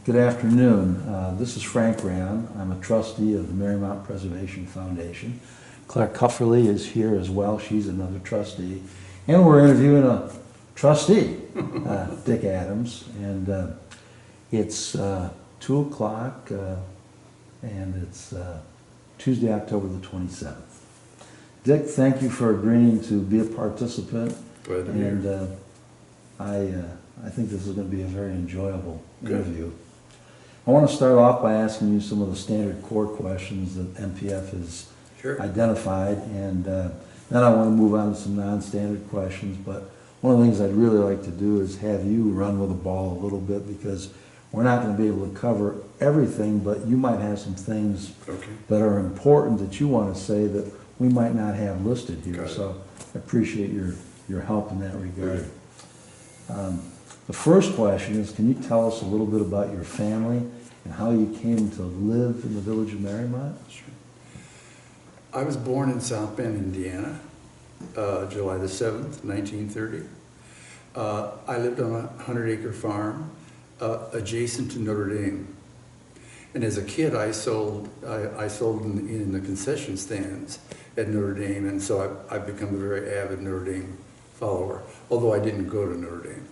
Good afternoon. This is Frank Ran. I'm a trustee of the Marymount Preservation Foundation. Claire Cufferly is here as well. She's another trustee. And we're interviewing a trustee, Dick Adams. And it's 2 o'clock and it's Tuesday, October the 27th. Dick, thank you for agreeing to be a participant. Glad to be here. And I think this is going to be a very enjoyable interview. I want to start off by asking you some of the standard core questions that MPF has identified, and then I want to move on to some non-standard questions. But one of the things I'd really like to do is have you run with the ball a little bit, because we're not going to be able to cover everything, but you might have some things that are important that you want to say that we might not have listed here. So I appreciate your help in that regard. The first question is, can you tell us a little bit about your family and how you came to live in the village of Marymount? Sure. I was born in South Bend, Indiana, July the 7th, 1930. I lived on a 100-acre farm adjacent to Notre Dame. And as a kid, I sold in the concession stands at Notre Dame, and so I've become a very avid Notre Dame follower, although I didn't go to Notre Dame.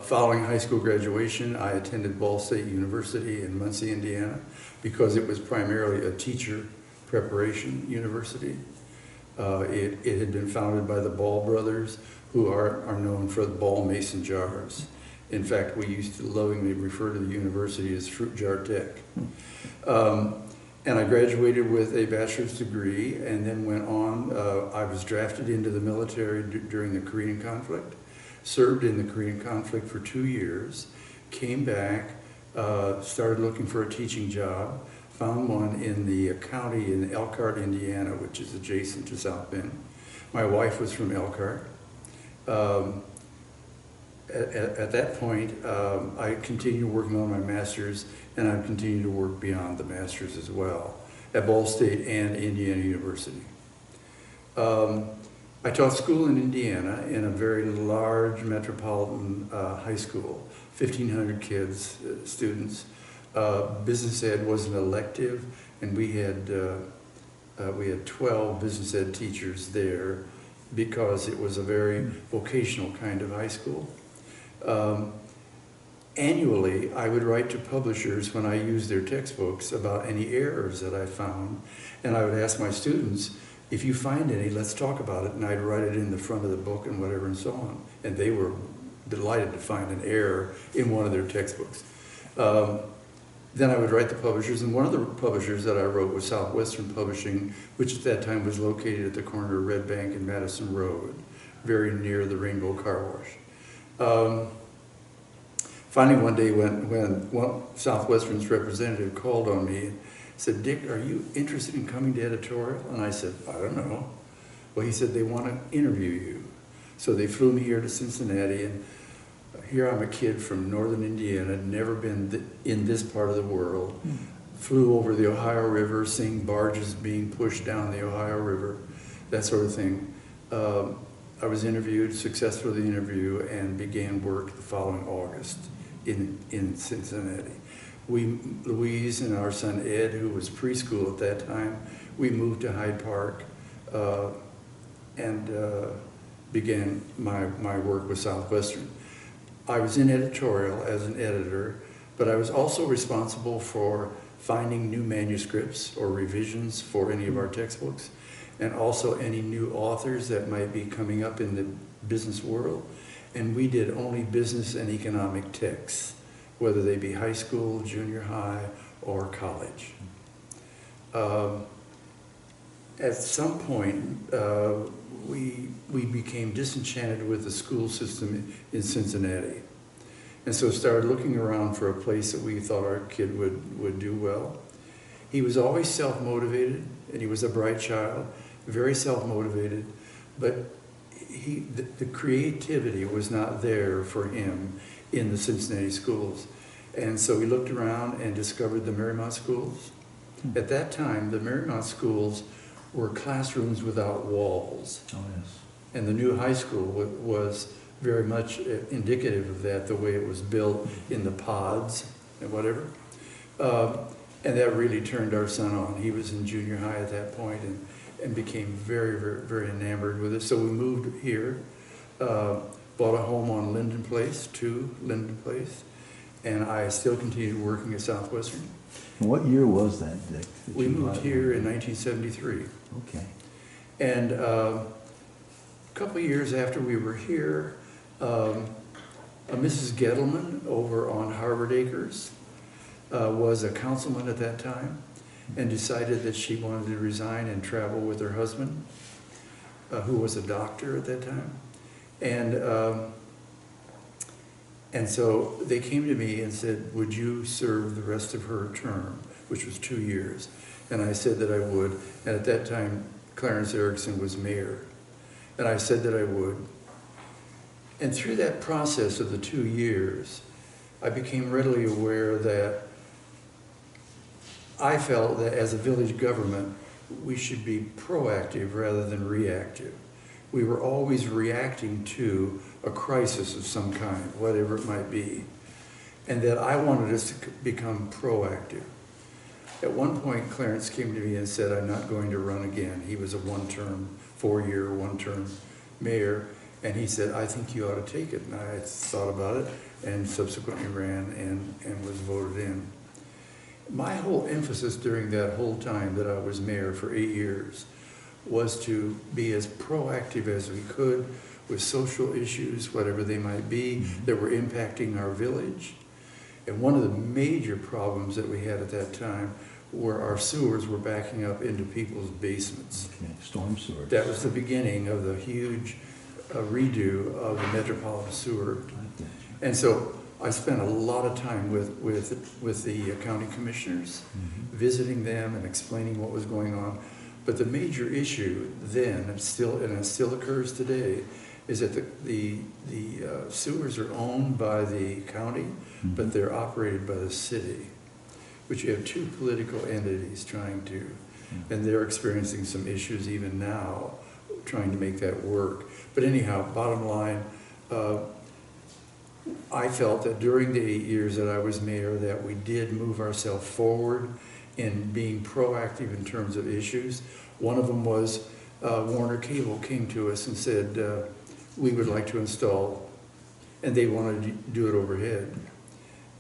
Following high school graduation, I attended Ball State University in Muncie, Indiana, because it was primarily a teacher preparation university. It had been founded by the Ball brothers, who are known for the Ball Mason jars. In fact, we used to lovingly refer to the university as Fruit Jar Tech. And I graduated with a bachelor's degree and then went on. I was drafted into the military during the Korean conflict, served in the Korean conflict for 2 years, came back, started looking for a teaching job, found one in the county in Elkhart, Indiana, which is adjacent to South Bend. My wife was from Elkhart. At that point, I continued working on my master's, and I continued to work beyond the master's as well at Ball State and Indiana University. I taught school in Indiana in a very large metropolitan high school, 1,500 kids, students. Business ed was an elective, and we had 12 business ed teachers there because it was a very vocational kind of high school. Annually, I would write to publishers when I used their textbooks about any errors that I found, and I would ask my students, if you find any, let's talk about it, and I'd write it in the front of the book and whatever and so on. And they were delighted to find an error in one of their textbooks. Then I would write to publishers, and one of the publishers that I wrote was Southwestern Publishing, which at that time was located at the corner of Red Bank and Madison Road, very near the Rainbow Car Wash. Finally, one day when Southwestern's representative called on me and said, "Dick, are you interested in coming to editorial?" And I said, "I don't know." Well, he said, "They want to interview you." So they flew me here to Cincinnati, and here I'm a kid from northern Indiana, never been in this part of the world. Flew over the Ohio River, seeing barges being pushed down the Ohio River, that sort of thing. I was interviewed, successful in the interview, and began work the following August in Cincinnati. Louise and our son Ed, who was preschool at that time, we moved to Hyde Park and began my work with Southwestern. I was in editorial as an editor, but I was also responsible for finding new manuscripts or revisions for any of our textbooks, and also any new authors that might be coming up in the business world. And we did only business and economic texts, whether they be high school, junior high, or college. At some point, we became disenchanted with the school system in Cincinnati. And so started looking around for a place that we thought our kid would do well. He was always self-motivated, and he was a bright child, very self-motivated, but the creativity was not there for him in the Cincinnati schools. And so we looked around and discovered the Marymount schools. At that time, the Marymount schools were classrooms without walls. Oh, yes. And the new high school was very much indicative of that, the way it was built in the pods. and whatever. And that really turned our son on. He was in junior high at that point and became very, very, very enamored with it. So we moved here, bought a home on Linden Place, 2 Linden Place, and I still continued working at Southwestern. And what year was that, Dick? We moved here in 1973. Okay. And a couple of years after we were here, a Mrs. Gettleman over on Harvard Acres was a councilman at that time and decided that she wanted to resign and travel with her husband, who was a doctor at that time. And so they came to me and said, would you serve the rest of her term, which was 2 years? And I said that I would. And at that time, Clarence Erickson was mayor. And I said that I would. And through that process of the 2 years, I became readily aware that I felt that as a village government, we should be proactive rather than reactive. We were always reacting to a crisis of some kind, whatever it might be, and that I wanted us to become proactive. At one point, Clarence came to me and said, I'm not going to run again. He was a 4-year, 1-term mayor, and he said, I think you ought to take it. And I thought about it and subsequently ran and was voted in. My whole emphasis during that whole time that I was mayor for 8 years was to be as proactive as we could with social issues, whatever they might be, that were impacting our village. And one of the major problems that we had at that time were our sewers were backing up into people's basements. Okay, storm sewers. That was the beginning of the huge redo of the metropolitan sewer. And so I spent a lot of time with the county commissioners, visiting them and explaining what was going on. But the major issue then, and it still occurs today, is that the sewers are owned by the county, but they're operated by the city, which you have 2 political entities trying to, and they're experiencing some issues even now, trying to make that work. But anyhow, bottom line, I felt that during the 8 years that I was mayor that we did move ourselves forward in being proactive in terms of issues. One of them was Warner Cable came to us and said, we would like to install, and they wanted to do it overhead.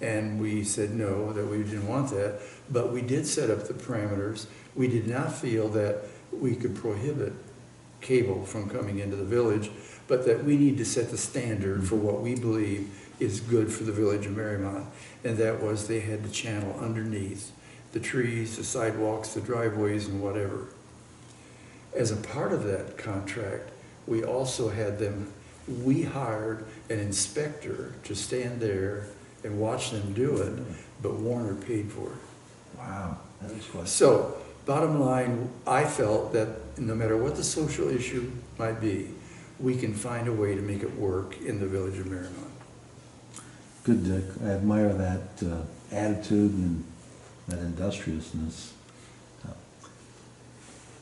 And we said no, that we didn't want that, but we did set up the parameters. We did not feel that we could prohibit cable from coming into the village, but that we need to set the standard for what we believe is good for the village of Marymount. And that was they had to channel underneath the trees, the sidewalks, the driveways, and whatever. As a part of that contract, we also had them, we hired an inspector to stand there and watch them do it, but Warner paid for it. Wow, that is quite. So, bottom line, I felt that no matter what the social issue might be, we can find a way to make it work in the village of Marymount. Good, Dick. I admire that attitude and that industriousness.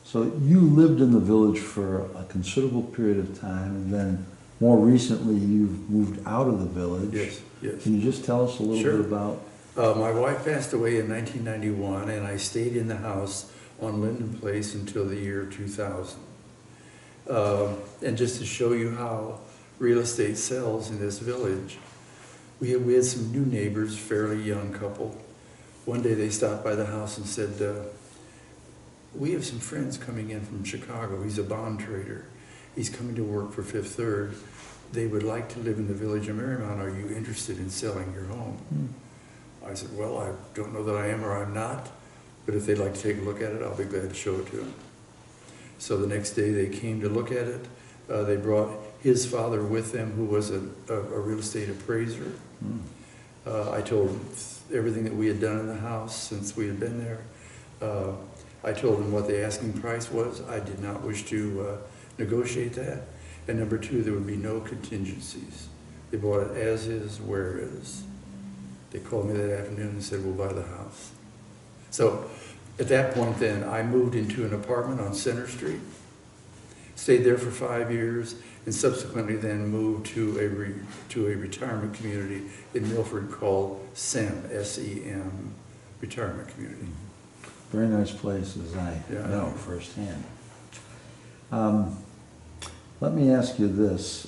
So you lived in the village for a considerable period of time, and then more recently you've moved out of the village. Yes, yes. Can you just tell us a little Sure. bit about? My wife passed away in 1991, and I stayed in the house on Linden Place until the year 2000. And just to show you how real estate sells in this village, we had some new neighbors, fairly young couple. One day they stopped by the house and said, we have some friends coming in from Chicago. He's a bond trader. He's coming to work for Fifth Third. They would like to live in the village of Marymount. Are you interested in selling your home? I said, well, I don't know that I am or I'm not, but if they'd like to take a look at it, I'll be glad to show it to them. So the next day they came to look at it. They brought his father with them, who was a real estate appraiser. I told him everything that we had done in the house since we had been there. I told him what the asking price was. I did not wish to negotiate that. And number 2, there would be no contingencies. They bought it as is, where is. They called me that afternoon and said, we'll buy the house. So at that point then, I moved into an apartment on Center Street, stayed there for 5 years, and subsequently then moved to a retirement community in Milford called SEM, S-E-M, Retirement Community. Very nice place, as I know firsthand. Let me ask you this.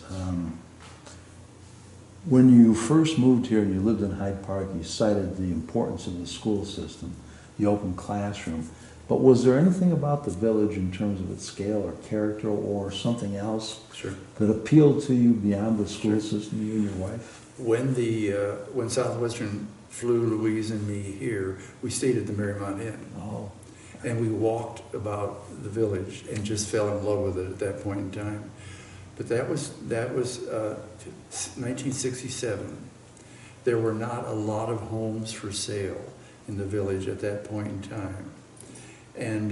When you first moved here and you lived in Hyde Park, you cited the importance of the school system, the open classroom. But was there anything about the village in terms of its scale or character or something else that appealed to you beyond the school system, you and your wife? When Southwestern flew Louise and me here, we stayed at the Marymount Inn. Oh. And we walked about the village and just fell in love with it at that point in time. But that was 1967. There were not a lot of homes for sale in the village at that point in time. And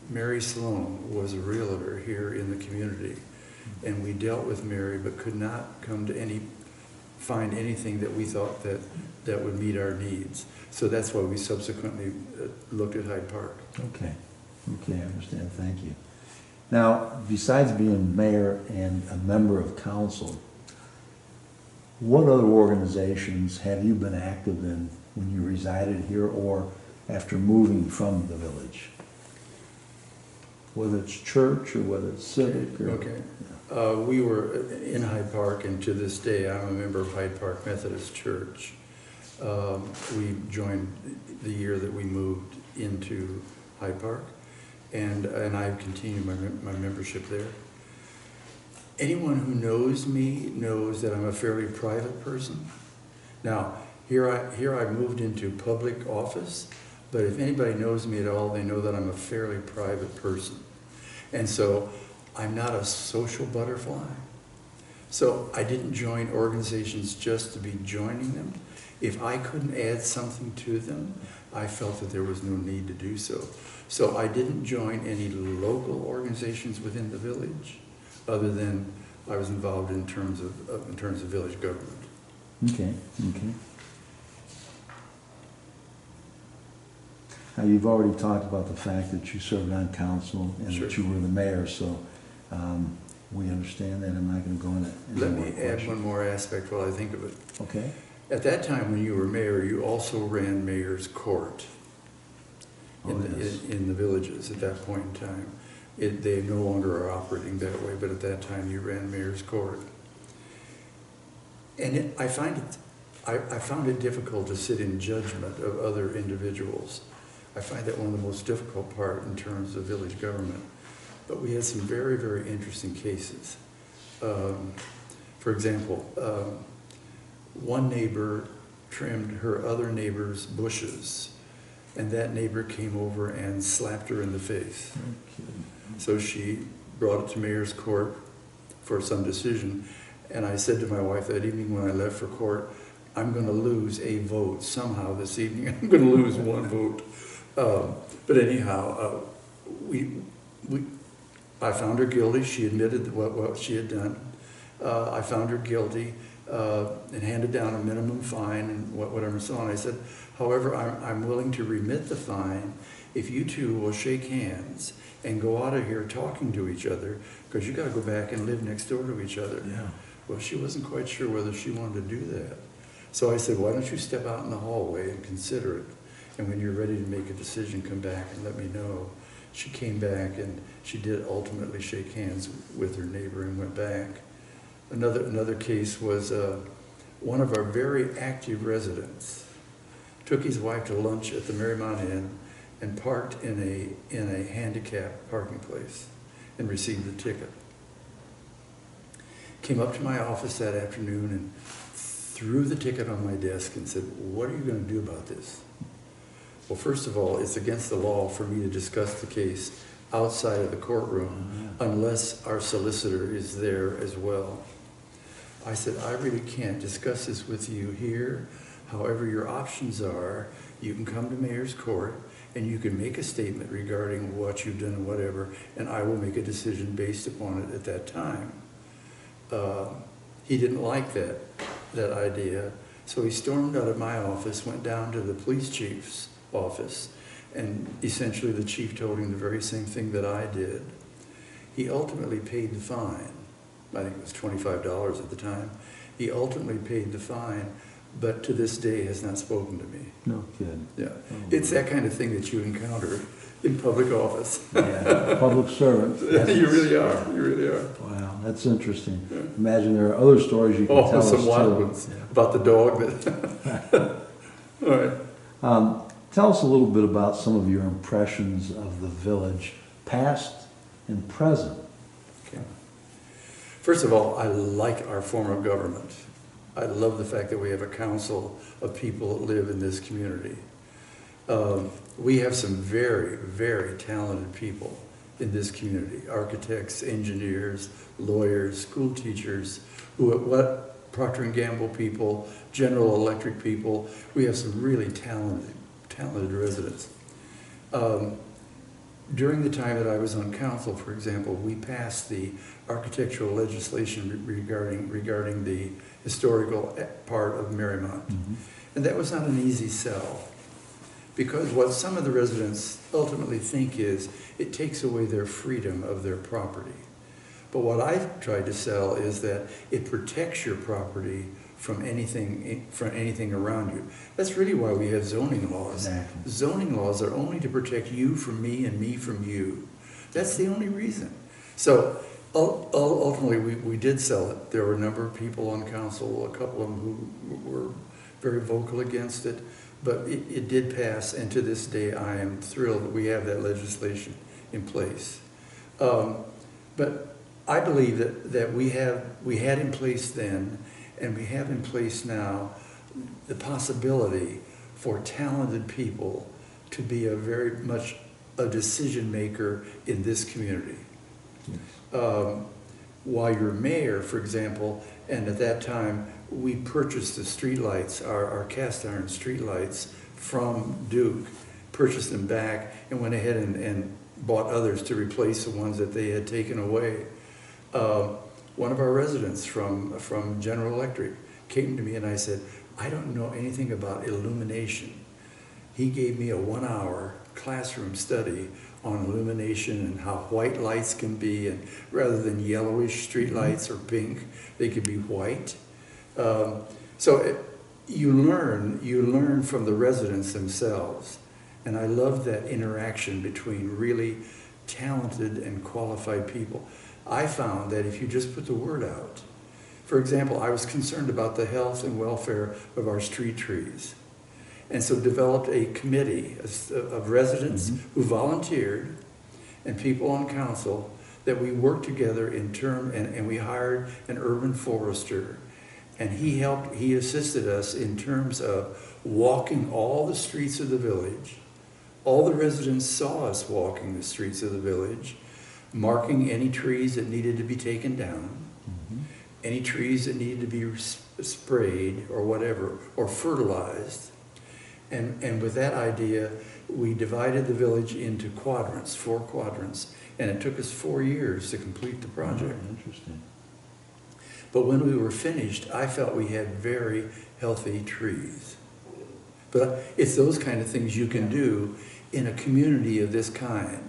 Mary Sloan was a realtor here in the community. And we dealt with Mary, but could not come to find anything that we thought that would meet our needs. So that's why we subsequently looked at Hyde Park. Okay, I understand, thank you. Now, besides being mayor and a member of council, what other organizations have you been active in when you resided here or after moving from the village? Whether it's church or whether it's civic or... Okay. We were in Hyde Park, and to this day I'm a member of Hyde Park Methodist Church. We joined the year that we moved into Hyde Park, and I've continued my membership there. Anyone who knows me knows that I'm a fairly private person. Now, here I moved into public office, but if anybody knows me at all, they know that I'm a fairly private person. And so I'm not a social butterfly. So I didn't join organizations just to be joining them. If I couldn't add something to them, I felt that there was no need to do so. So I didn't join any local organizations within the village, other than I was involved in terms of village government. Okay. Now, you've already talked about the fact that you served on council and that you were the mayor, so we understand that. I'm not going to go into Let me add one more aspect while I think of it. Okay. At that time when you were mayor, you also ran mayor's court in the villages at that point in time. They no longer are operating that way, but at that time you ran mayor's court. And I found it difficult to sit in judgment of other individuals. I find that one of the most difficult part in terms of village government. But we had some very, very interesting cases. For example, one neighbor trimmed her other neighbor's bushes, and that neighbor came over and slapped her in the face. Okay. So she brought it to mayor's court for some decision, and I said to my wife that evening when I left for court, I'm going to lose a vote somehow this evening. I'm going to lose one vote. But anyhow, I found her guilty. She admitted what she had done. I found her guilty and handed down a minimum fine and whatever and so on. I said, however, I'm willing to remit the fine if you two will shake hands and go out of here talking to each other, because you got to go back and live next door to each other. Yeah. Well, she wasn't quite sure whether she wanted to do that. So I said, why don't you step out in the hallway and consider it? And when you're ready to make a decision, come back and let me know. She came back and she did ultimately shake hands with her neighbor and went back. Another case was one of our very active residents took his wife to lunch at the Marymount Inn and parked in a handicapped parking place and received a ticket. Came up to my office that afternoon and threw the ticket on my desk and said, what are you going to do about this? Well, first of all, it's against the law for me to discuss the case outside of the courtroom unless our solicitor is there as well. I said, I really can't discuss this with you here. However, your options are, you can come to mayor's court and you can make a statement regarding what you've done and whatever, and I will make a decision based upon it at that time. He didn't like that idea, so he stormed out of my office, went down to the police chief's office, and essentially the chief told him the very same thing that I did. He ultimately paid the fine. I think it was $25 at the time. He ultimately paid the fine, but to this day has not spoken to me. No kidding. Yeah, Oh, it's that kind of thing that you encounter in public office. Yeah, public servant. You really are. You really are. Wow, that's interesting. Yeah. Imagine there are other stories you can tell us some wild too. ones Yeah. about the dog. That all right. Tell us a little bit about some of your impressions of the village, past and present. Okay. First of all, I like our form of government. I love the fact that we have a council of people that live in this community. We have some very, very talented people in this community. Architects, engineers, lawyers, school teachers, Procter & Gamble people, General Electric people. We have some really talented residents. During the time that I was on council, for example, we passed the architectural legislation regarding the historical part of Marymount. Mm-hmm. And that was not an easy sell, because what some of the residents ultimately think is it takes away their freedom of their property. But what I tried to sell is that it protects your property from anything around you. That's really why we have zoning laws. Exactly. Zoning laws are only to protect you from me and me from you. That's the only reason. So ultimately we did sell it. There were a number of people on council, a couple of them who were very vocal against it, but it did pass, and to this day I am thrilled that we have that legislation in place. But I believe that we had in place then, and we have in place now, the possibility for talented people to be very much a decision maker in this community. Yes. While you're mayor, for example, and at that time we purchased the streetlights, our cast iron streetlights from Duke, purchased them back, and went ahead and bought others to replace the ones that they had taken away. One of our residents from General Electric came to me and I said, I don't know anything about illumination. He gave me a 1-hour classroom study on illumination and how white lights can be, and rather than yellowish street lights or pink, they could be white. You learn from the residents themselves. And I love that interaction between really talented and qualified people. I found that if you just put the word out, for example, I was concerned about the health and welfare of our street trees, and so developed a committee of residents who volunteered and people on council that we worked together and we hired an urban forester, and he assisted us in terms of walking all the streets of the village. All the residents saw us walking the streets of the village, marking any trees that needed to be taken down, any trees that needed to be sprayed or whatever, or fertilized. And with that idea, we divided the village into quadrants, 4 quadrants, and it took us 4 years to complete the project. Oh, interesting. But when we were finished, I felt we had very healthy trees. But it's those kind of things you can do in a community of this kind.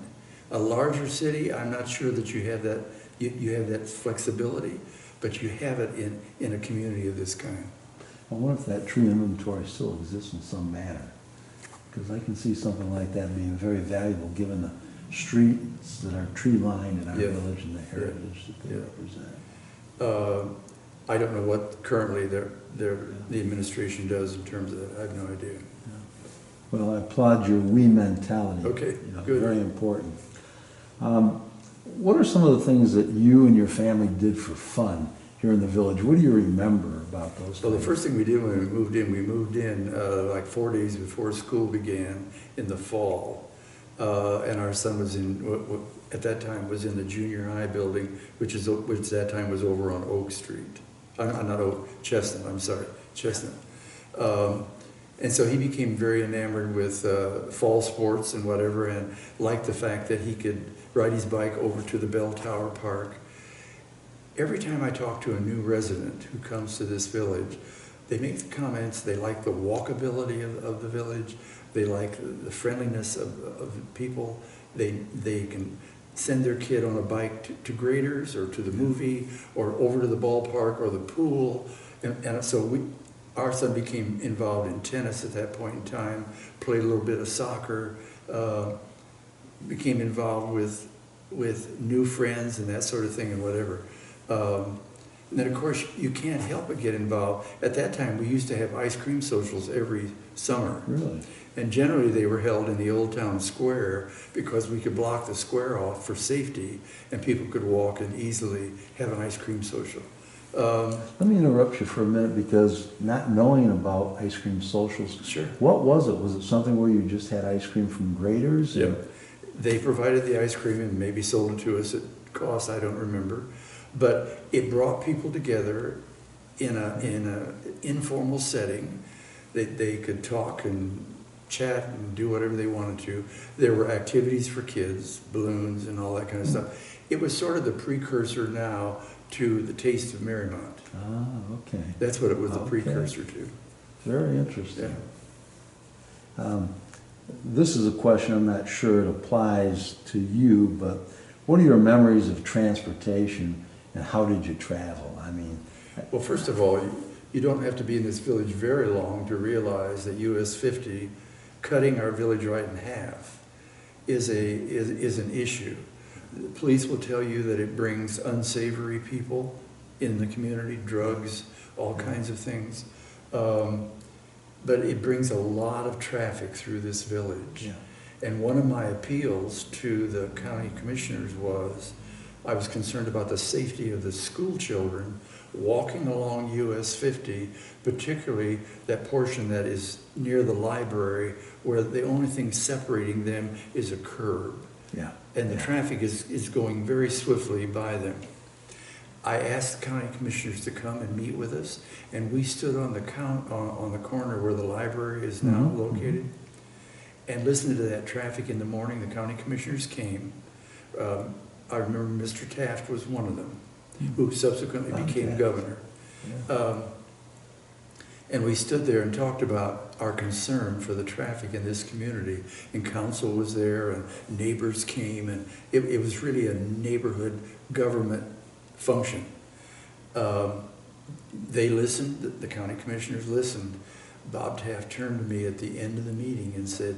A larger city, I'm not sure that you have that. You have that flexibility, but you have it in a community of this kind. I wonder if that tree inventory still exists in some manner, because I can see something like that being very valuable given the streets that are tree-lined in our village and the heritage that they represent. I don't know what currently the administration does in terms of that. I have no idea. Yeah. Well, I applaud your we mentality. Okay, good. Very important. What are some of the things that you and your family did for fun here in the village? What do you remember about those Well, things? the first thing we did when we moved in like 4 days before school began in the fall. And our son was at that time was in the junior high building, which that time was over on Oak Street. Not Oak, Chestnut, I'm sorry, Chestnut. And so he became very enamored with fall sports and whatever, and liked the fact that he could ride his bike over to the Bell Tower Park. Every time I talk to a new resident who comes to this village, they make the comments, they like the walkability of the village, they like the friendliness of people, they can send their kid on a bike to Graders or to the movie or over to the ballpark or the pool. And so our son became involved in tennis at that point in time, played a little bit of soccer, became involved with new friends and that sort of thing and whatever. And then, of course, you can't help but get involved. At that time, we used to have ice cream socials every summer. Really? And generally, they were held in the Old Town Square because we could block the square off for safety, and people could walk and easily have an ice cream social. Let me interrupt you for a minute, because not knowing about ice cream socials, Sure. what was it? Was it something where you just had ice cream from Graders? Yep. They provided the ice cream and maybe sold it to us at cost, I don't remember. But it brought people together in a informal setting. They could talk and chat and do whatever they wanted to. There were activities for kids, balloons and all that kind of stuff. It was sort of the precursor now to the Taste of Marymount. Ah, okay. That's what it was the Okay. precursor to. Very interesting. Yeah. This is a question, I'm not sure it applies to you, but what are your memories of transportation and how did you travel? I mean, Well, first of all, you don't have to be in this village very long to realize that US 50, cutting our village right in half, is an issue. The police will tell you that it brings unsavory people in the community, drugs, all kinds of things. But it brings a lot of traffic through this village. Yeah. And one of my appeals to the county commissioners was, I was concerned about the safety of the school children walking along US 50, particularly that portion that is near the library where the only thing separating them is a curb. yeah. And the yeah. traffic is going very swiftly by them. I asked the county commissioners to come and meet with us, and we stood on the corner where the library is now Mhm, located and listened to that traffic in the morning. The county commissioners came. I remember Mr. Taft was one of them, who subsequently became Taft. governor. Yeah. And we stood there and talked about our concern for the traffic in this community. And council was there, and neighbors came, and it was really a neighborhood government function. They listened, the county commissioners listened. Bob Taft turned to me at the end of the meeting and said,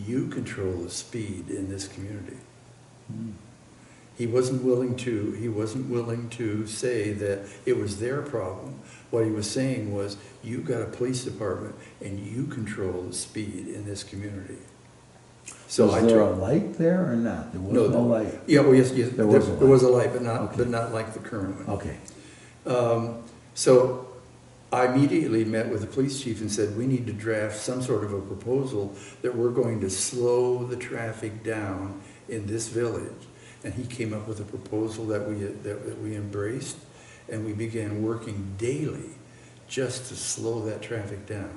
"You control the speed in this community." Mm. He wasn't willing to say that it was their problem. What he was saying was, you got a police department and you control the speed in this community. So was there a light there or not? There was no light. Yeah, well, yes, There was a light. but not, Okay. but not like the current one. Okay. So I immediately met with the police chief and said, we need to draft some sort of a proposal that we're going to slow the traffic down in this village. And he came up with a proposal that we embraced, and we began working daily just to slow that traffic down.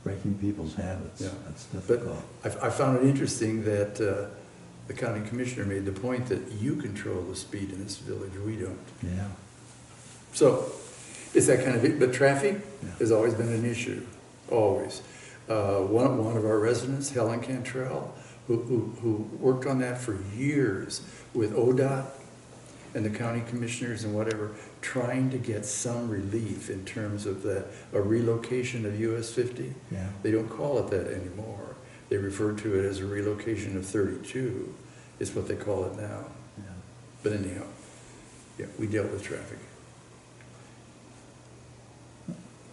Breaking people's habits. Yeah. That's difficult. I found it interesting that the county commissioner made the point that you control the speed in this village, we don't. Yeah. So it's that kind of it. But traffic Yeah. has always been an issue, always. One of our residents, Helen Cantrell, who worked on that for years with ODOT and the county commissioners and whatever, trying to get some relief in terms of a relocation of US 50. Yeah. They don't call it that anymore. They refer to it as a relocation of 32, is what they call it now. Yeah. But anyhow, yeah, we dealt with traffic.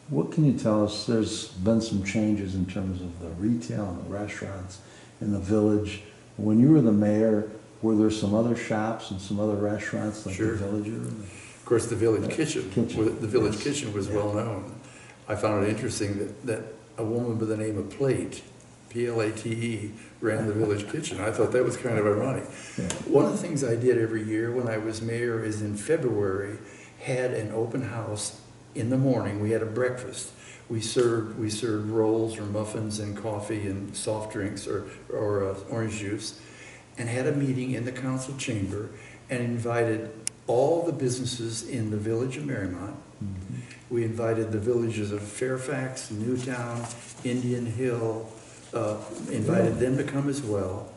What can you tell us? There's been some changes in terms of the retail and the restaurants in the village. When you were the mayor, were there some other shops and some other restaurants like Sure. the Villager? Of course, the village kitchen, the village Yes. kitchen was Yeah. well known. I found it interesting that a woman by the name of Plate, Plate, ran the village kitchen. I thought that was kind of ironic. Yeah. One of the things I did every year when I was mayor is in February, had an open house in the morning. We had a breakfast. We served rolls or muffins and coffee and soft drinks or orange juice, and had a meeting in the council chamber and invited all the businesses in the village of Marymount. Mhm. We invited the villages of Fairfax, Newtown, Indian Hill, invited them to come as well.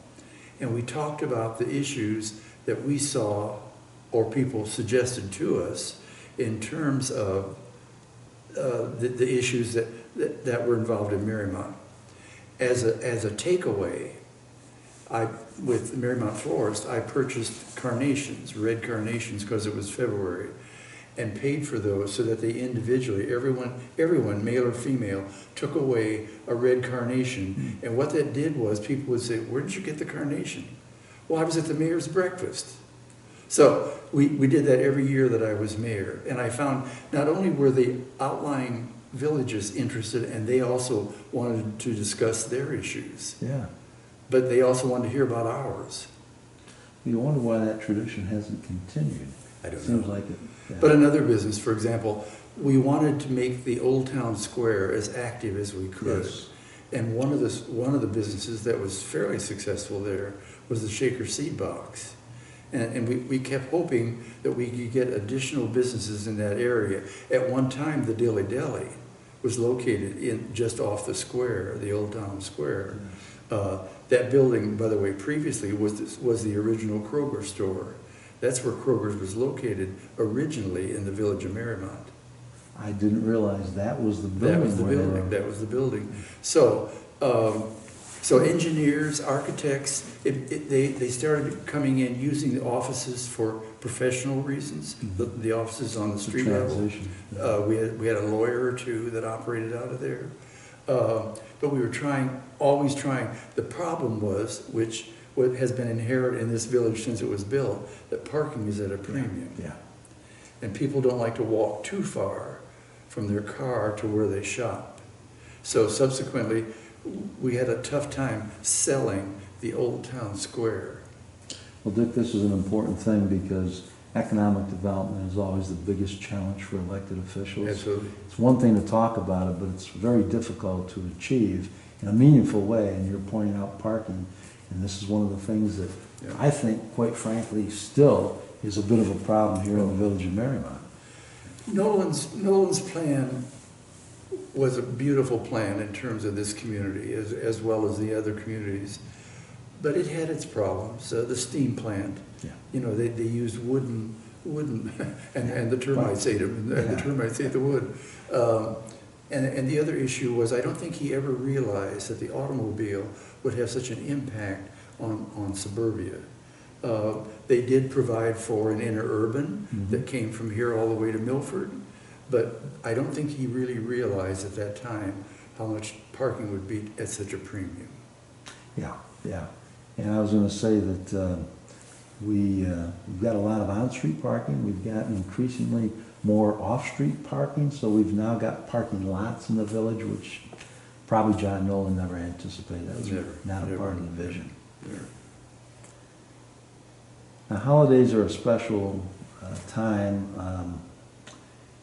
And we talked about the issues that we saw or people suggested to us in terms of the issues that were involved in Marymount. As a takeaway, with Marymount Florist, I purchased carnations, red carnations, because it was February, and paid for those so that they individually, everyone, male or female, took away a red carnation. And what that did was people would say, "Where did you get the carnation?" "Well, I was at the mayor's breakfast." So we did that every year that I was mayor. And I found not only were the outlying villages interested, and they also wanted to discuss their issues, Yeah. but they also wanted to hear about ours. You wonder why that tradition hasn't continued. I don't Seems know. like it. Yeah. But another business, for example, we wanted to make the Old Town Square as active as we could. Yes. And one of the businesses that was fairly successful there was the Shaker Seed Box. And we kept hoping that we could get additional businesses in that area. At one time, the Dilly Deli was located just off the square, the Old Town Square. That building, by the way, previously was the original Kroger store. That's where Kroger's was located originally in the village of Marymount. I didn't realize that was the building. That was the building. That was the building. So, so engineers, architects, they started coming in using the offices for professional reasons. The offices on the street level. We had a lawyer or two that operated out of there. But we were always trying. The problem was, what has been inherent in this village since it was built, that parking is at a premium. Yeah. And people don't like to walk too far from their car to where they shop. So subsequently, we had a tough time selling the Old Town Square. Well, Dick, this is an important thing because economic development is always the biggest challenge for elected officials. Absolutely. It's one thing to talk about it, but it's very difficult to achieve in a meaningful way, and you're pointing out parking, and this is one of the things that I think, quite frankly, still is a bit of a problem here in the village of Marymount. Nolan's plan was a beautiful plan in terms of this community as well as the other communities, but it had its problems. The steam plant, they used wooden, and the termites ate them, and the termites ate the wood. And the other issue was, I don't think he ever realized that the automobile would have such an impact on suburbia. They did provide for an interurban that came from here all the way to Milford, but I don't think he really realized at that time how much parking would be at such a premium. Yeah. And I was going to say that we've got a lot of on-street parking. We've got increasingly more off-street parking, so we've now got parking lots in the village, which probably John Nolan never anticipated. That was not a part of the vision. Never. Now, holidays are a special time,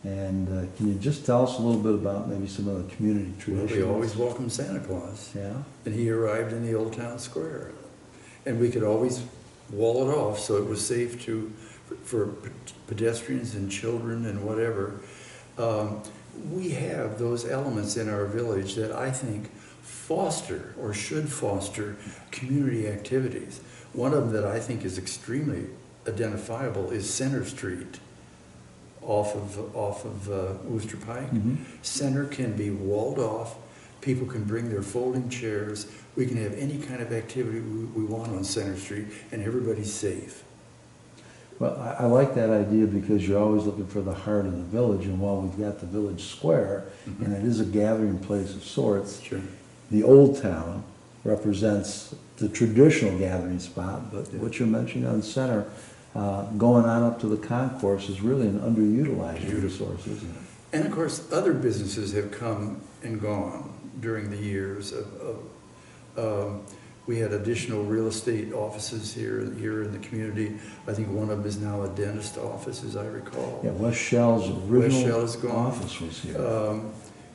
and can you just tell us a little bit about maybe some of the community traditions? Well, we always welcomed Santa Claus. Yeah. And he arrived in the Old Town Square. And we could always wall it off so it was safe for pedestrians and children and whatever. We have those elements in our village that I think foster or should foster community activities. One of them that I think is extremely identifiable is Center Street off of Worcester Pike. Center can be walled off. People can bring their folding chairs. We can have any kind of activity we want on Center Street, and everybody's safe. Well, I like that idea because you're always looking for the heart of the village, and while we've got the village square, and it is a gathering place of sorts, the Old Town represents the traditional gathering spot, but what you're mentioning on Center, going on up to the concourse is really an underutilized resource, isn't it? And of course, other businesses have come and gone during the years. We had additional real estate offices here in the community. I think one of them is now a dentist office, as I recall. Yeah, West Shell's original gone. office was here.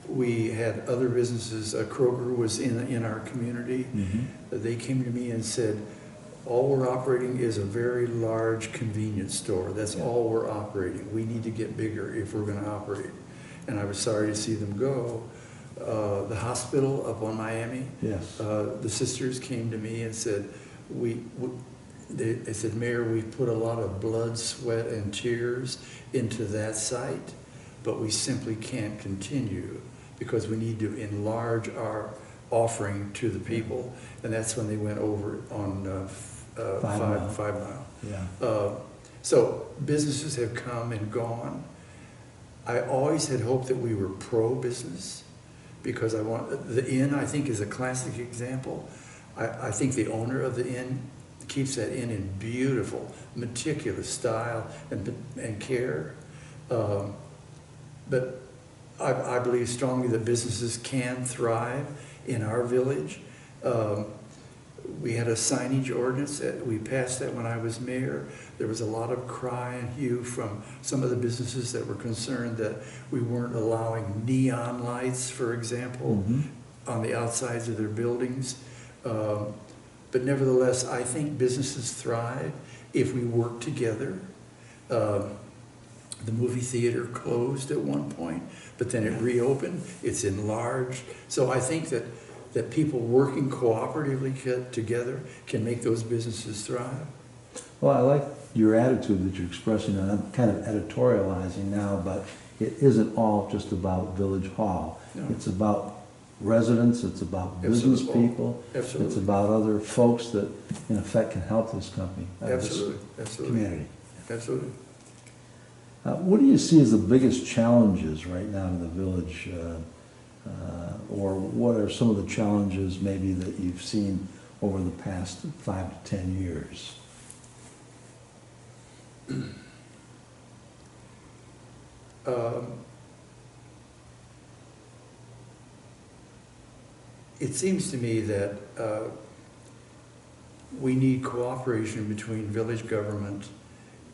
We had other businesses. Kroger was in our community. They came to me and said, all we're operating is a very large convenience store. That's all we're operating. We need to get bigger if we're going to operate. And I was sorry to see them go. The hospital up on Miami, the sisters came to me and said, they said, Mayor, we've put a lot of blood, sweat, and tears into that site, but we simply can't continue because we need to enlarge our offering to the people. And that's when they went over on 5 Mile. Yeah. So businesses have come and gone. I always had hoped that we were pro-business because the inn, I think, is a classic example. I think the owner of the inn keeps that inn in beautiful, meticulous style and care. But I believe strongly that businesses can thrive in our village. We had a signage ordinance that we passed that when I was mayor. There was a lot of cry and hue from some of the businesses that were concerned that we weren't allowing neon lights, for example, on the outsides of their buildings. But nevertheless, I think businesses thrive if we work together. The movie theater closed at one point, but then it reopened, it's enlarged. So I think that people working cooperatively together can make those businesses thrive. Well, I like your attitude that you're expressing, and I'm kind of editorializing now, but it isn't all just about Village Hall. No. It's about residents, it's about business people, Absolutely. It's about other folks that, in effect, can help this company, Absolutely. this community. Absolutely. What do you see as the biggest challenges right now in the village, or what are some of the challenges maybe that you've seen over the past 5 to 10 years? It seems to me that we need cooperation between village government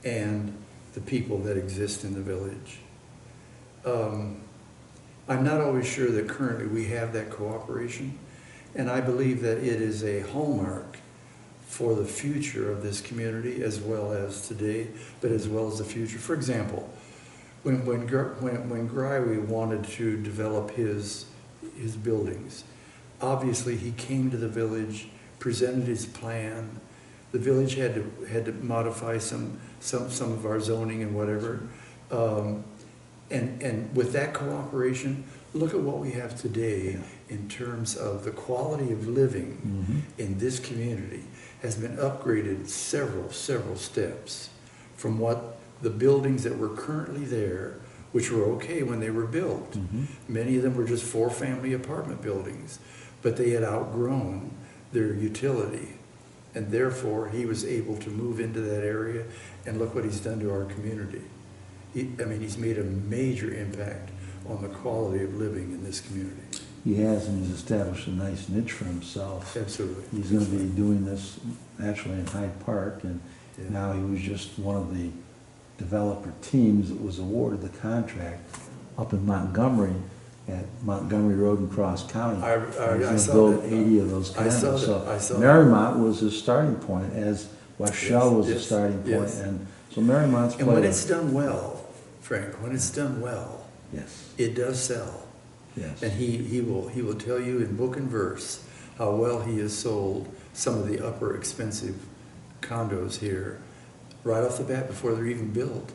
and the people that exist in the village. I'm not always sure that currently we have that cooperation, and I believe that it is a hallmark for the future of this community as well as today, but as well as the future. For example, when Greiwe wanted to develop his buildings, obviously he came to the village, presented his plan. The village had to modify some of our zoning and whatever. And with that cooperation, look at what we have today in terms of the quality of living in this community has been upgraded several steps from what the buildings that were currently there, which were okay when they were built. Many of them were just 4-family apartment buildings, but they had outgrown their utility. And therefore, he was able to move into that area, and look what he's done to our community. He's made a major impact on the quality of living in this community. He has, and he's established a nice niche for himself. Absolutely. He's going to be doing this actually in Hyde Park, and now he was just one of the developer teams that was awarded the contract up in Montgomery, at Montgomery Road and Cross County. He's going to build 80 of those condos. I saw Marymount was his starting point, as West Shell was the starting point, and so Marymont's. And when it's done well, Frank, when it's done well, it does sell. Yes. And he will tell you in book and verse how well he has sold some of the upper expensive condos here right off the bat before they're even built.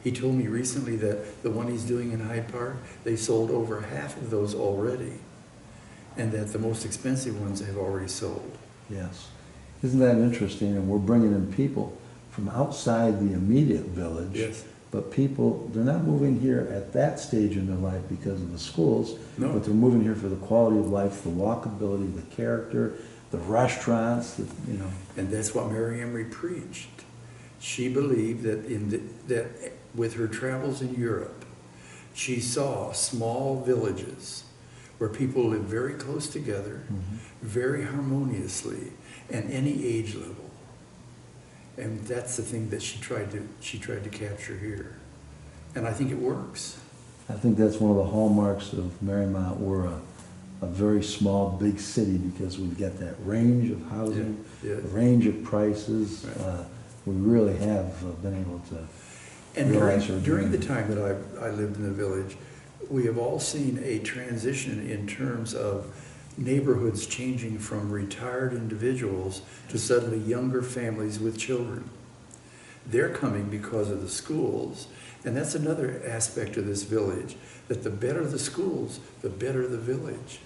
He told me recently that the one he's doing in Hyde Park, they sold over half of those already, and that the most expensive ones have already sold. Yes. Isn't that interesting? And we're bringing in people from outside the immediate village, but people, they're not moving here at that stage in their life because of the schools, but they're moving here for the quality of life, the walkability, the character, the restaurants, And that's what Mary Emery preached. She believed that that with her travels in Europe, she saw small villages where people lived very close together, very harmoniously, and any age level. And that's the thing that she tried to capture here. And I think it works. I think that's one of the hallmarks of Marymount. We're a very small, big city because we've got that range of housing, a range of prices. Right. We really have been able to And during the time that I lived in the village, we have all seen a transition in terms of neighborhoods changing from retired individuals to suddenly younger families with children. They're coming because of the schools, and that's another aspect of this village, that the better the schools, the better the village.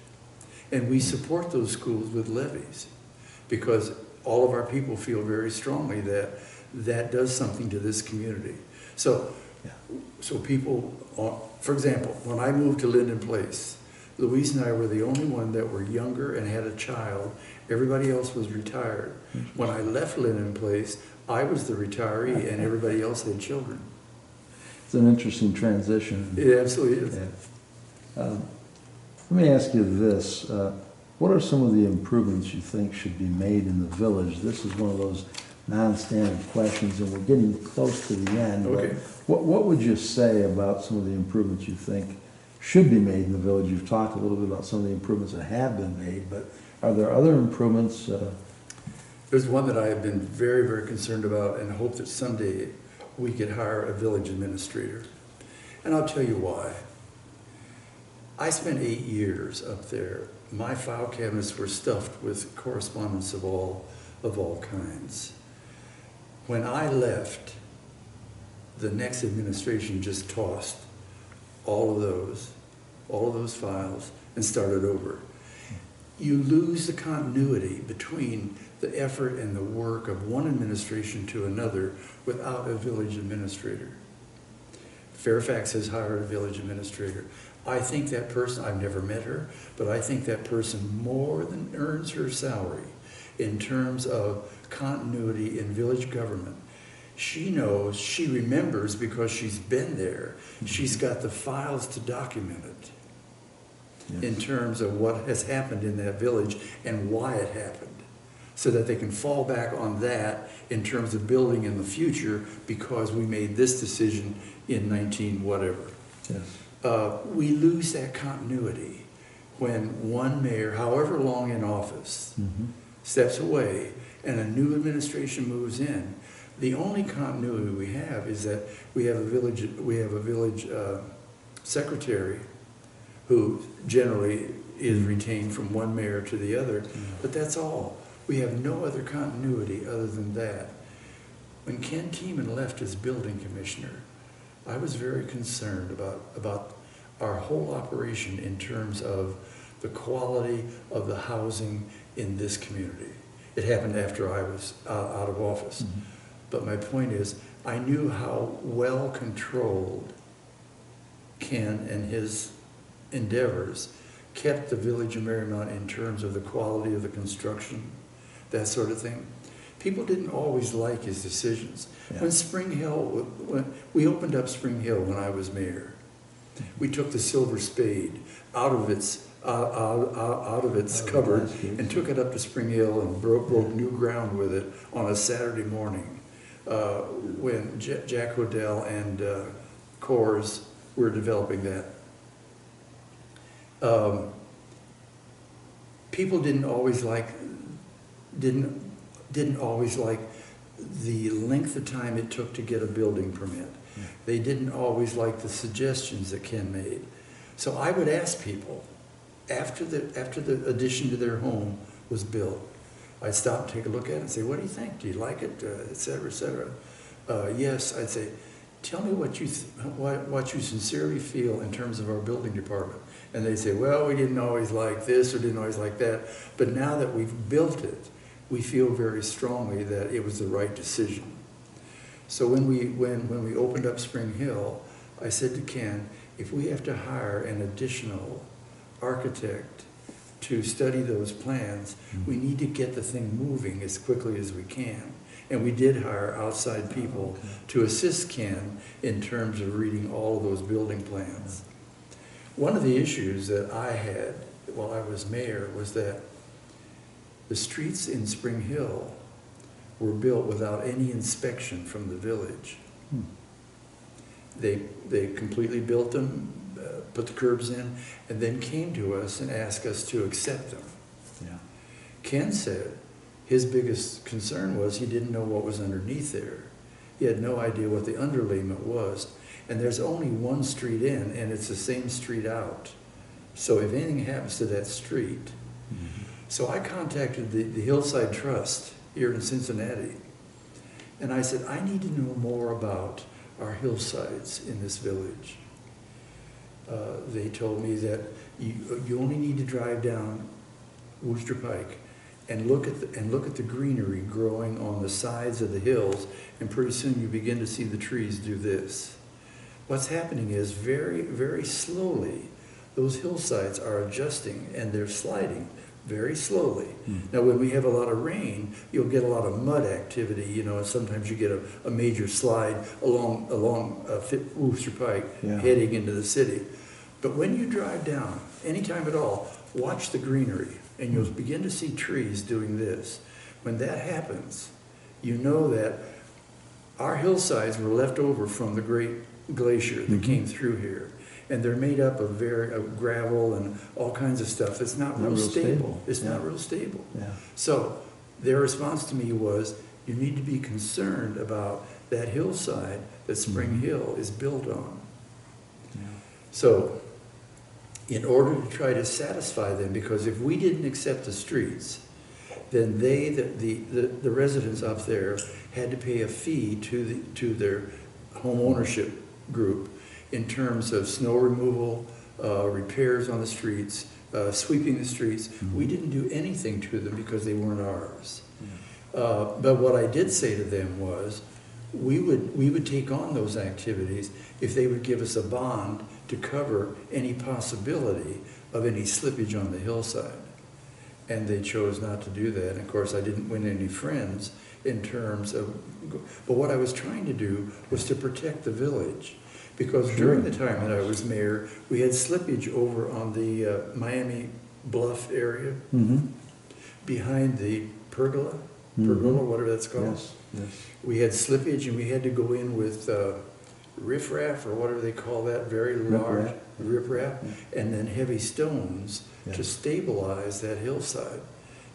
And we support those schools with levies, because all of our people feel very strongly that that does something to this community. So people, for example, when I moved to Linden Place, Louise and I were the only one that were younger and had a child. Everybody else was retired. When I left Linden Place, I was the retiree and everybody else had children. It's an interesting transition. It absolutely is. Yeah. Let me ask you this. What are some of the improvements you think should be made in the village? This is one of those non-standard questions, and we're getting close to the end. Okay. What would you say about some of the improvements you think should be made in the village? You've talked a little bit about some of the improvements that have been made, but are there other improvements? There's one that I have been very, very concerned about and hope that someday we could hire a village administrator. And I'll tell you why. I spent 8 years up there. My file cabinets were stuffed with correspondence of all kinds. When I left, the next administration just tossed all of those files and started over. You lose the continuity between the effort and the work of one administration to another without a village administrator. Fairfax has hired a village administrator. I think that person, I've never met her, but I think that person more than earns her salary in terms of continuity in village government. She knows, she remembers because she's been there. She's got the files to document it. Yes. In terms of what has happened in that village and why it happened, so that they can fall back on that in terms of building in the future because we made this decision in 19 whatever. Yes. We lose that continuity when one mayor, however long in office, steps away and a new administration moves in. The only continuity we have is that we have a village secretary who generally is retained from one mayor to the other, but that's all. We have no other continuity other than that. When Ken Tiemann left as building commissioner, I was very concerned about our whole operation in terms of the quality of the housing in this community. It happened after I was out of office. But my point is, I knew how well controlled Ken and his endeavors kept the village of Marymount in terms of the quality of the construction, that sort of thing. People didn't always like his decisions. Yeah. When we opened up Spring Hill when I was mayor, we took the Silver Spade out of its cupboard and took it up to Spring Hill and broke new ground with it on a Saturday morning when Jack Hodel and Coors were developing that. People didn't always like the length of time it took to get a building permit. Yeah. They didn't always like the suggestions that Ken made. So I would ask people, after the addition to their home was built, I'd stop and take a look at it and say, what do you think? Do you like it? Et cetera, et cetera. Yes, I'd say, tell me what you sincerely feel in terms of our building department. And they'd say, well, we didn't always like this or didn't always like that. But now that we've built it, we feel very strongly that it was the right decision. So when we opened up Spring Hill, I said to Ken, if we have to hire an additional architect to study those plans, we need to get the thing moving as quickly as we can. And we did hire outside people to assist Ken in terms of reading all of those building plans. One of the issues that I had while I was mayor was that the streets in Spring Hill were built without any inspection from the village. They completely built them, put the curbs in, and then came to us and asked us to accept them. Yeah. Ken said his biggest concern was he didn't know what was underneath there. He had no idea what the underlayment was. And there's only one street in, and it's the same street out. So if anything happens to that street, So I contacted the Hillside Trust here in Cincinnati, and I said, I need to know more about our hillsides in this village. They told me that you only need to drive down Wooster Pike and look at the greenery growing on the sides of the hills, and pretty soon you begin to see the trees do this. What's happening is very, very slowly, those hillsides are adjusting and they're sliding very slowly. Now, when we have a lot of rain, you'll get a lot of mud activity, and sometimes you get a major slide along Wooster Pike heading into the city. But when you drive down, anytime at all, watch the greenery, and you'll begin to see trees doing this. When that happens, you know that our hillsides were left over from the great glacier that came through here. And they're made up of gravel and all kinds of stuff. It's not real stable. It's not real stable. Yeah. So their response to me was, you need to be concerned about that hillside that Spring Hill is built on. Yeah. So in order to try to satisfy them, because if we didn't accept the streets, then the residents up there had to pay a fee to their home ownership group in terms of snow removal, repairs on the streets, sweeping the streets. We didn't do anything to them because they weren't ours. But what I did say to them was, we would take on those activities if they would give us a bond to cover any possibility of any slippage on the hillside. And they chose not to do that. And of course, I didn't win any friends in terms of, but what I was trying to do was to protect the village. Because during the time that I was mayor, we had slippage over on the Miami Bluff area, behind the pergola, whatever that's called. Yes, yes. We had slippage, and we had to go in with riffraff, or whatever they call that, very large riprap, and then heavy stones to stabilize that hillside.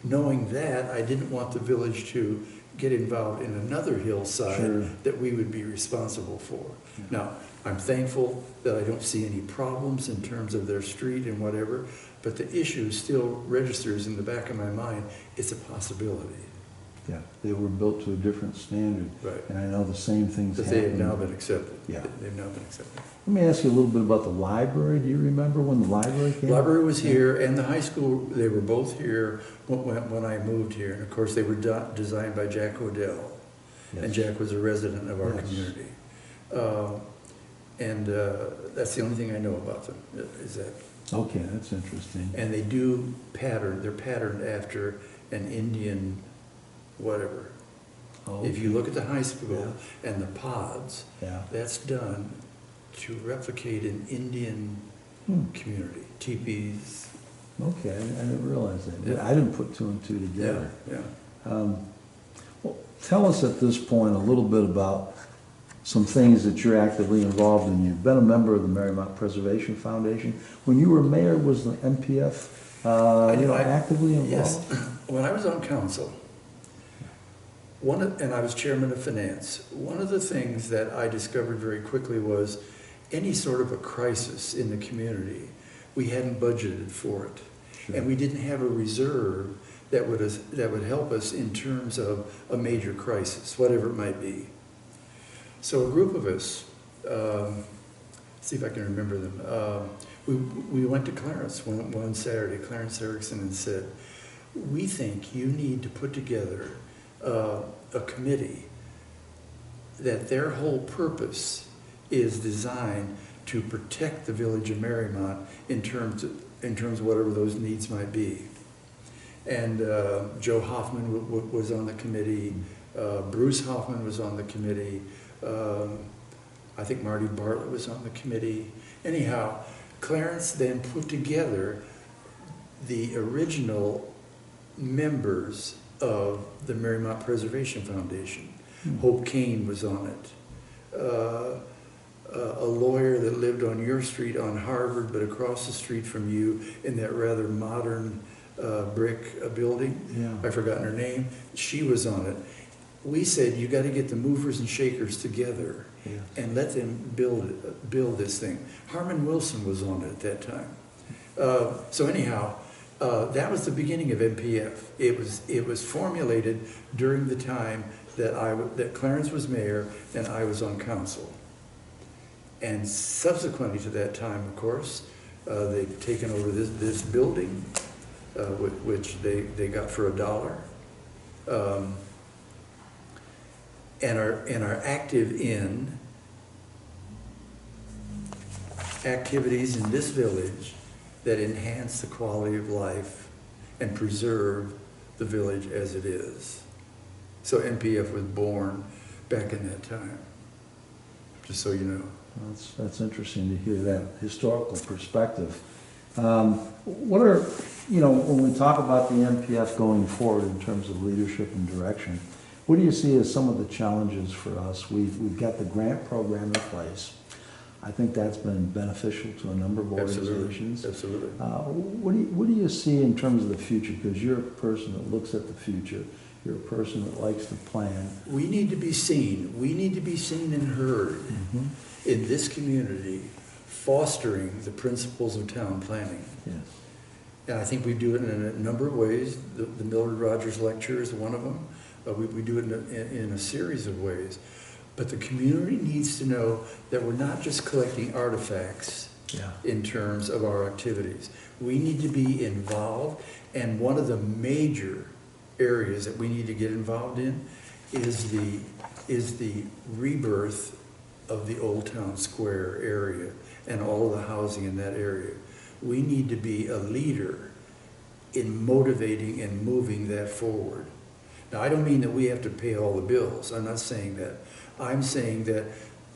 Knowing that, I didn't want the village to get involved in another hillside that we would be responsible for. Now, I'm thankful that I don't see any problems in terms of their street and whatever, but the issue still registers in the back of my mind. It's a possibility. Yeah, they were built to a different standard. Right. And I know the same things happen. But they have now been accepted. Yeah. They've now been accepted. Let me ask you a little bit about the library. Do you remember when the library came? The library was here, and the high school, they were both here when I moved here. And of course, they were designed by Jack Odell. Yes. And Jack was a resident of our community. That's the only thing I know about them, is that. Okay, that's interesting. And they do they're patterned after an Indian whatever. Okay. If you look at the high school and the pods, that's done to replicate an Indian community, teepees. Okay, I didn't realize that. Yeah. I didn't put two and two together. Yeah. Well, tell us at this point a little bit about some things that you're actively involved in. You've been a member of the Marymount Preservation Foundation. When you were mayor, was the MPF actively involved? Yes. When I was on council, and I was chairman of finance, one of the things that I discovered very quickly was any sort of a crisis in the community, we hadn't budgeted for it. Sure. And we didn't have a reserve that would help us in terms of a major crisis, whatever it might be. So a group of us, see if I can remember them, we went to Clarence one Saturday, Clarence Erickson, and said, we think you need to put together a committee that their whole purpose is designed to protect the village of Marymount in terms of whatever those needs might be. And Joe Hoffman was on the committee, Bruce Hoffman was on the committee, I think Marty Bartlett was on the committee. Anyhow, Clarence then put together the original members of the Marymount Preservation Foundation. Hope Kane was on it. A lawyer that lived on your street on Harvard, but across the street from you in that rather modern brick building. Yeah. I've forgotten her name. She was on it. We said, you got to get the movers and shakers together and let them build this thing. Harmon Wilson was on it at that time. So anyhow, That was the beginning of MPF. It was formulated during the time that Clarence was mayor and I was on council. And subsequently to that time, of course, they've taken over this building, which they got for $1, and are active in activities in this village that enhance the quality of life and preserve the village as it is. So MPF was born back in that time, just so you know. That's interesting to hear that historical perspective. What are, when we talk about the MPF going forward in terms of leadership and direction, what do you see as some of the challenges for us? We've got the grant program in place. I think that's been beneficial to a number of organizations. Absolutely. What do you see in terms of the future? Because you're a person that looks at the future. You're a person that likes to plan. We need to be seen. We need to be seen and heard in this community, fostering the principles of town planning. Yes. And I think we do it in a number of ways. The Mildred Rogers Lecture is one of them. We do it in a series of ways. But the community needs to know that we're not just collecting artifacts in terms of our activities. We need to be involved, and one of the major areas that we need to get involved in is the rebirth of the Old Town Square area and all of the housing in that area. We need to be a leader in motivating and moving that forward. Now, I don't mean that we have to pay all the bills. I'm not saying that. I'm saying that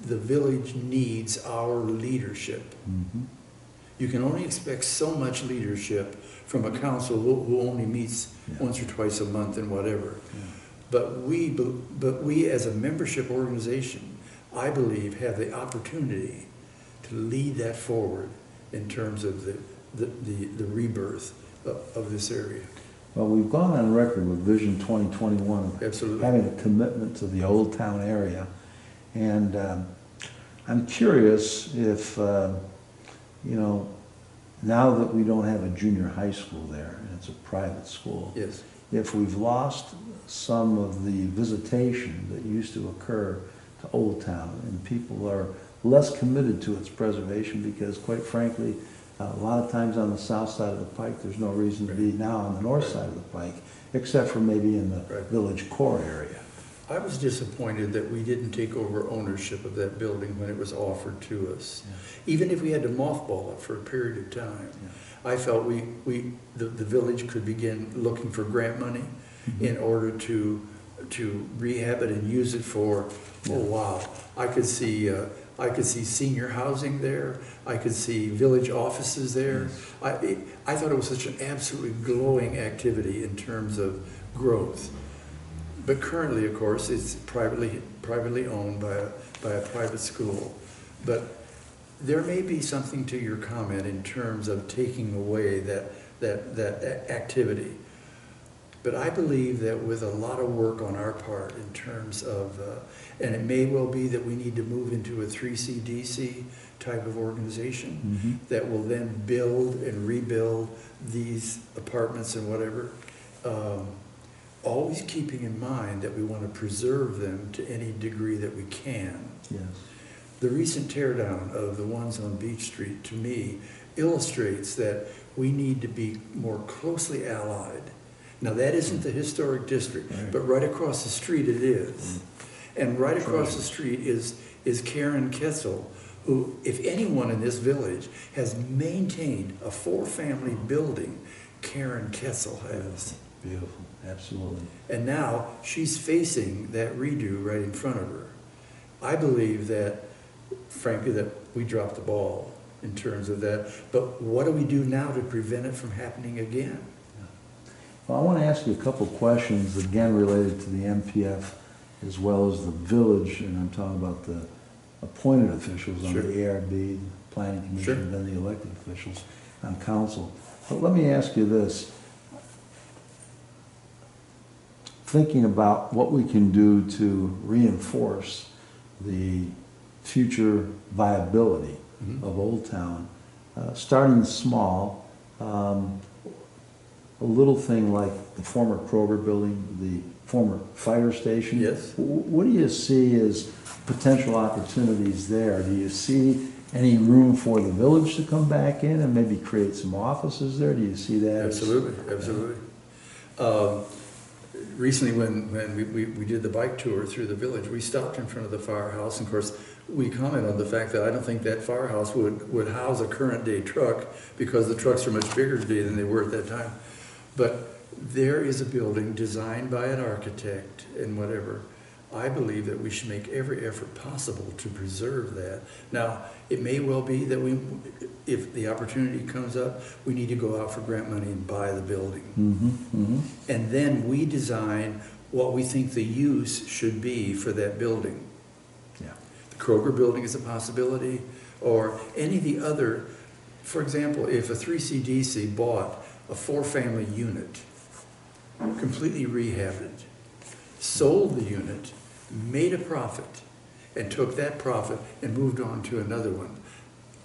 the village needs our leadership. You can only expect so much leadership from a council who only meets once or twice a month and whatever. But we as a membership organization, I believe, have the opportunity to lead that forward in terms of the rebirth of this area. Well, we've gone on record with Vision 2021 Absolutely. having a commitment to the Old Town area. And I'm curious if, now that we don't have a junior high school there, and it's a private school, Yes. if we've lost some of the visitation that used to occur to Old Town, and people are less committed to its preservation because, quite frankly, a lot of times on the south side of the pike, there's no reason to be now on the north side of the pike, except for maybe in the village core area. I was disappointed that we didn't take over ownership of that building when it was offered to us. Even if we had to mothball it for a period of time, I felt the village could begin looking for grant money in order to rehab it and use it for, oh wow, I could see senior housing there. I could see village offices there. I thought it was such an absolutely glowing activity in terms of growth. But currently, of course, it's privately owned by a private school. But there may be something to your comment in terms of taking away that activity. But I believe that with a lot of work on our part in terms of, and it may well be that we need to move into a 3CDC type of organization that will then build and rebuild these apartments and whatever, always keeping in mind that we want to preserve them to any degree that we can. Yes. The recent teardown of the ones on Beach Street, to me, illustrates that we need to be more closely allied. Now, that isn't the historic district, but right across the street it is. And right across the street is Karen Ketzel, who, if anyone in this village has maintained a 4-family building, Karen Ketzel has. Beautiful, absolutely. And now she's facing that redo right in front of her. I believe that, frankly, that we dropped the ball in terms of that. But what do we do now to prevent it from happening again? Well, I want to ask you a couple questions, again, related to the MPF as well as the village, and I'm talking about the appointed officials on the ARB, the Planning Commission, and then the elected officials on council. But let me ask you this. Thinking about what we can do to reinforce the future viability of Old Town, starting small, a little thing like the former Kroger building, the former fire station. Yes. What do you see as potential opportunities there? Do you see any room for the village to come back in and maybe create some offices there? Do you see that? Absolutely, absolutely. Recently, when we did the bike tour through the village, we stopped in front of the firehouse. And of course, we commented on the fact that I don't think that firehouse would house a current day truck, because the trucks are much bigger today than they were at that time. But there is a building designed by an architect and whatever. I believe that we should make every effort possible to preserve that. Now, it may well be that if the opportunity comes up, we need to go out for grant money and buy the building. And then we design what we think the use should be for that building. Yeah. The Kroger building is a possibility, or any of the other. For example, if a 3CDC bought a 4-family unit, completely rehabbed it, sold the unit, made a profit, and took that profit and moved on to another one.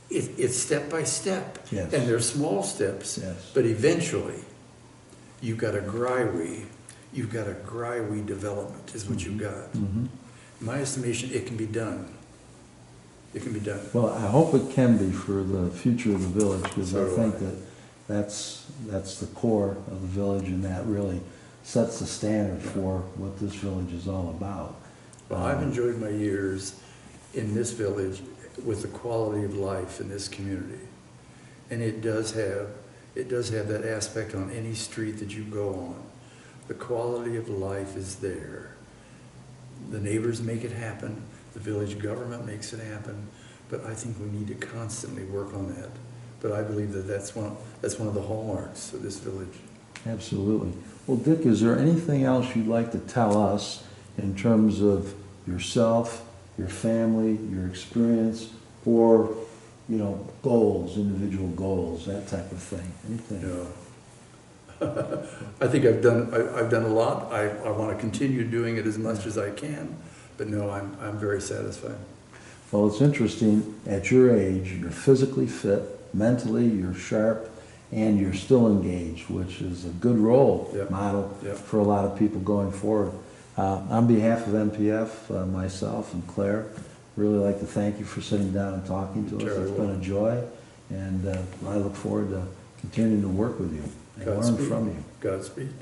It's step by step. Yes. And they're small steps, Yes. but eventually you've got a Gryway development is what you've got. In my estimation, it can be done. It can be done. Well, I hope it can be for the future of the village, because So I do think I. that's the core of the village, and that really sets the standard for what this village is all about. Well, I've enjoyed my years in this village with the quality of life in this community. And it does have that aspect on any street that you go on. The quality of life is there. The neighbors make it happen. The village government makes it happen. But I think we need to constantly work on that. But I believe that that's one of the hallmarks of this village. Absolutely. Well, Dick, is there anything else you'd like to tell us in terms of yourself, your family, your experience, or, goals, individual goals, that type of thing? Anything? No. I think I've done a lot. I want to continue doing it as much as I can. But no, I'm very satisfied. Well, it's interesting, at your age, you're physically fit, mentally you're sharp, and you're still engaged, which is a good role model for a lot of people going forward. On behalf of NPF, myself and Claire, really like to thank you for sitting down and talking to us. It's been a joy, and I look forward to continuing to work with you and learn from you. Godspeed.